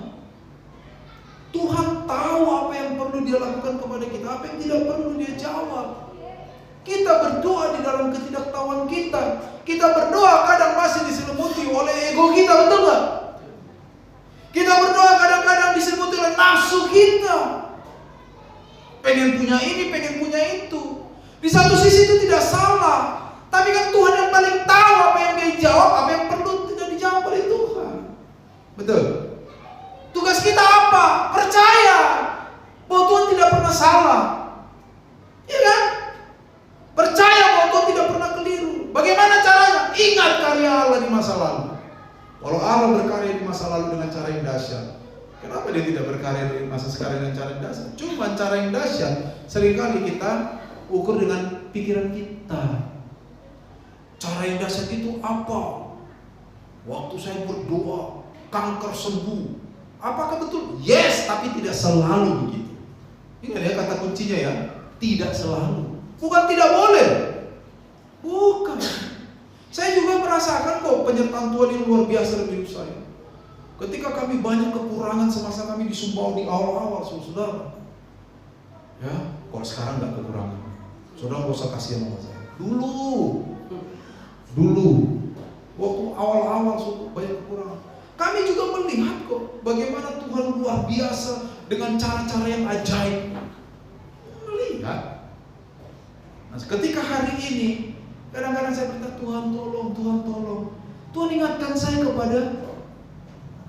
Tuhan tahu apa yang perlu Dia lakukan kepada kita, apa yang tidak perlu Dia jawab. Kita berdoa di dalam ketidaktahuan kita. Kita berdoa kadang masih diselimuti oleh ego kita, betul gak? Kita berdoa kadang-kadang diselimuti oleh nafsu kita. Pengen punya ini, pengen punya itu. Di satu sisi itu tidak salah. Tapi kan Tuhan yang paling tahu apa yang Dia jawab, apa yang perlu tidak dijawab oleh Tuhan. Betul? Tugas kita apa? Percaya bahwa Tuhan tidak pernah salah. Iya kan? Percaya bahwa Tuhan tidak pernah keliru. Bagaimana caranya? Ingat karya Allah di masa lalu. Kalau Allah berkarya di masa lalu dengan cara yang dahsyat, kenapa Dia tidak berkarya di masa sekarang dengan cara yang dahsyat? Cuma cara yang dahsyat seringkali kita ukur dengan pikiran kita. Cara yang dahsyat itu apa? Waktu saya berdoa, kanker sembuh. Apakah betul? Yes, tapi tidak selalu begitu. Ingat ya kata kuncinya ya, tidak selalu. Bukan tidak boleh. Bukan. Saya juga merasakan kok penyertaan Tuhan yang luar biasa dalam hidup saya. Ketika kami banyak kekurangan semasa kami di Sumbau di awal-awal, saudara. Ya, kalau sekarang nggak kekurangan. Saudara nggak usah kasihan sama saya. Dulu, waktu awal-awal banyak kekurangan. Kami juga melihat kok bagaimana Tuhan luar biasa dengan cara-cara yang ajaib. Melihat. Nah, ketika hari ini kadang-kadang saya berkata, Tuhan tolong, Tuhan tolong. Tuhan ingatkan saya kepada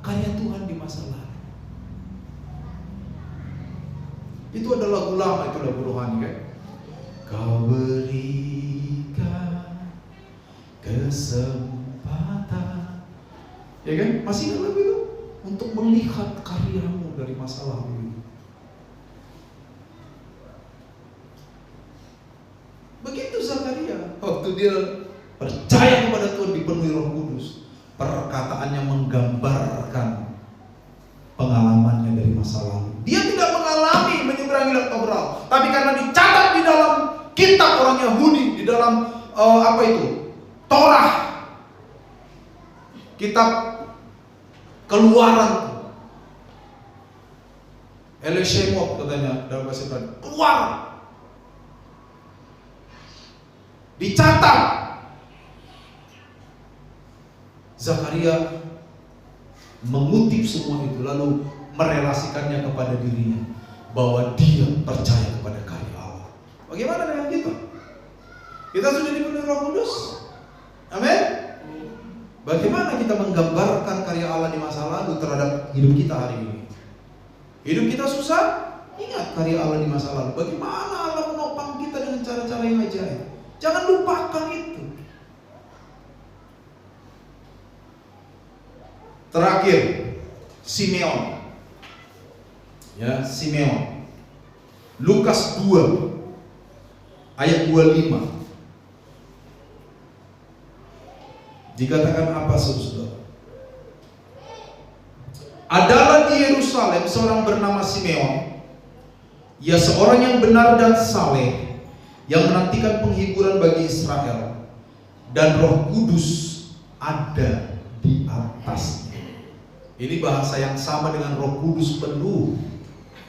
karya Tuhan di masa lalu. Itu ada lagu lama, itu lagu rohani kan. Kau berikan kesempatan, ya kan? Masih ingat lagu itu? Untuk melihat karyamu dari masa lalu. Begitu Zakaria, waktu dia percaya kepada Tuhan dipenuhi Roh Kudus, perkataannya menggambarkan pengalamannya dari masa lalu. Dia tidak mengalami menyeberangi Laut Tebal, tapi karena dicatat di dalam kitab orang Yahudi, di dalam Torah, kitab Keluaran, Elishemot katanya dalam bahasa Ibrani, keluar. Dicatat Zakaria mengutip semua itu lalu merelasikannya kepada dirinya bahwa dia percaya kepada karya Allah. Bagaimana dengan kita? Kita sudah dipenuhi Roh Kudus. Amin. Bagaimana kita menggambarkan karya Allah di masa lalu terhadap hidup kita hari ini? Hidup kita susah? Ingat karya Allah di masa lalu. Bagaimana Allah menopang kita dengan cara-cara yang ajaib? Jangan lupakan itu. Terakhir, Simeon. Ya, Simeon. Lukas 2 ayat 25. Dikatakan apa saudara? Adalah di Yerusalem seorang bernama Simeon. Ia seorang yang benar dan saleh, yang menantikan penghiburan bagi Israel, dan Roh Kudus ada di atasnya. Ini bahasa yang sama dengan Roh Kudus penuh.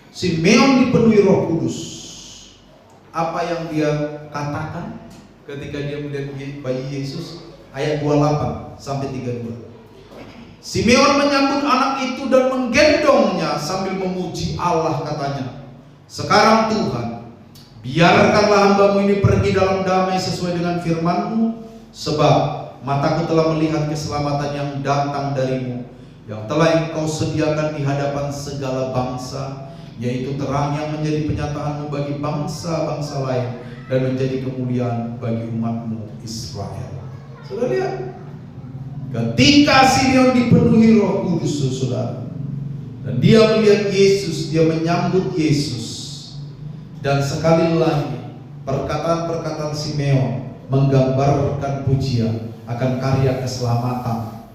Simeon dipenuhi Roh Kudus. Apa yang dia katakan ketika dia melihat bayi Yesus? Ayat 28 sampai 32. Simeon menyambut anak itu dan menggendongnya sambil memuji Allah, katanya, sekarang Tuhan, biarkanlah hambamu ini pergi dalam damai sesuai dengan firman-Mu, sebab mataku telah melihat keselamatan yang datang darimu yang telah Engkau sediakan di hadapan segala bangsa, yaitu terang yang menjadi penyataanmu bagi bangsa-bangsa lain dan menjadi kemuliaan bagi umatmu Israel. Saudara lihat, ketika Simeon dipenuhi Roh Kudus, saudara, dan dia melihat Yesus, dia menyambut Yesus, dan sekali lagi perkataan-perkataan Simeon menggambarkan pujian akan karya keselamatan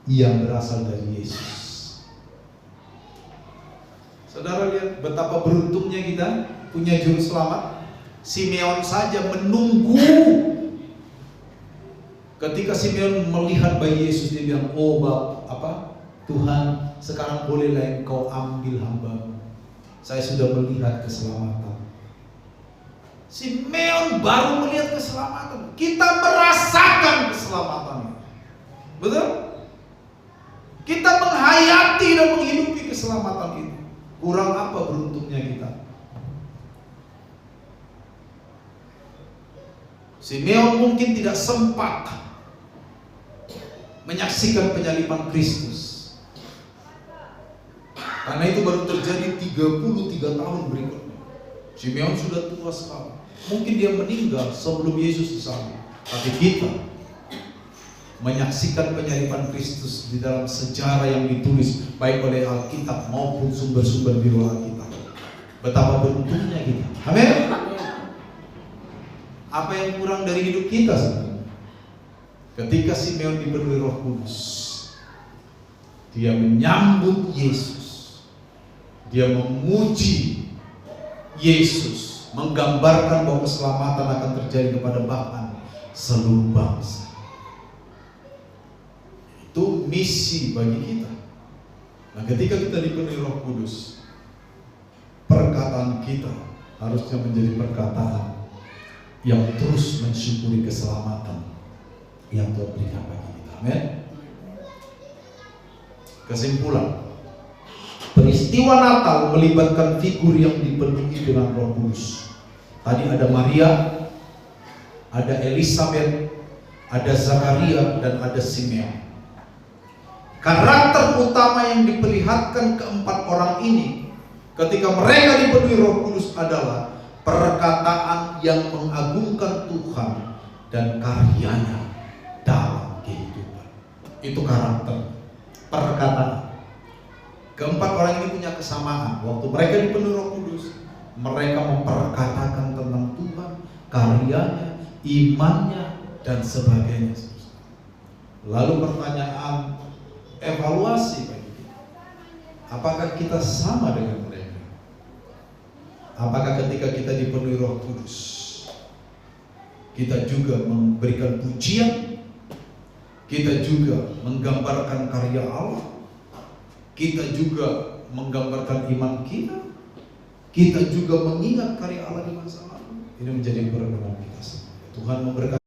yang berasal dari Yesus. Saudara lihat betapa beruntungnya kita punya juru selamat. Simeon saja menunggu. Ketika Simeon melihat bayi Yesus, dia bilang, "Oh Tuhan, sekarang bolehlah Engkau ambil hamba-Mu. Saya sudah melihat keselamatan." Simeon baru melihat keselamatan. Kita merasakan keselamatan. Betul? Kita menghayati dan menghidupi keselamatan itu. Kurang apa beruntungnya kita? Simeon mungkin tidak sempat menyaksikan penyaliban Kristus, karena itu baru terjadi 33 tahun berikutnya. Simeon sudah tua sekali. Mungkin dia meninggal sebelum Yesus disalib. Tapi kita menyaksikan penyaliban Kristus di dalam sejarah yang ditulis baik oleh Alkitab maupun sumber-sumber di luar Alkitab. Betapa beruntungnya kita. Amin. Apa yang kurang dari hidup kita sebenarnya? Ketika Simeon dipenuhi Roh Kudus, dia menyambut Yesus, dia memuji Yesus, menggambarkan bahwa keselamatan akan terjadi kepada bahkan seluruh bangsa. Itu misi bagi kita. Nah, ketika kita dipenuhi Roh Kudus, perkataan kita harusnya menjadi perkataan yang terus mensyukuri keselamatan yang Tuhan berikan bagi kita. Amin. Kesimpulan, peristiwa Natal melibatkan figur yang dipenuhi dengan Roh Kudus. Tadi ada Maria, ada Elisabeth, ada Zakaria, dan ada Simeon. Karakter utama yang diperlihatkan keempat orang ini ketika mereka dipenuhi Roh Kudus adalah perkataan yang mengagungkan Tuhan dan karyanya dalam kehidupan. Itu karakter, perkataan. Keempat orang ini punya kesamaan. Waktu mereka dipenuhi Roh Kudus, mereka memperkatakan tentang Tuhan, karyanya, imannya, dan sebagainya. Lalu pertanyaan evaluasi bagi kita, apakah kita sama dengan mereka? Apakah ketika kita dipenuhi Roh Kudus, kita juga memberikan pujian, kita juga menggambarkan karya Allah, kita juga menggambarkan iman kita, kita juga mengingat karya Allah di masa lalu? Ini menjadi perenungan kita semua. Tuhan memberkati.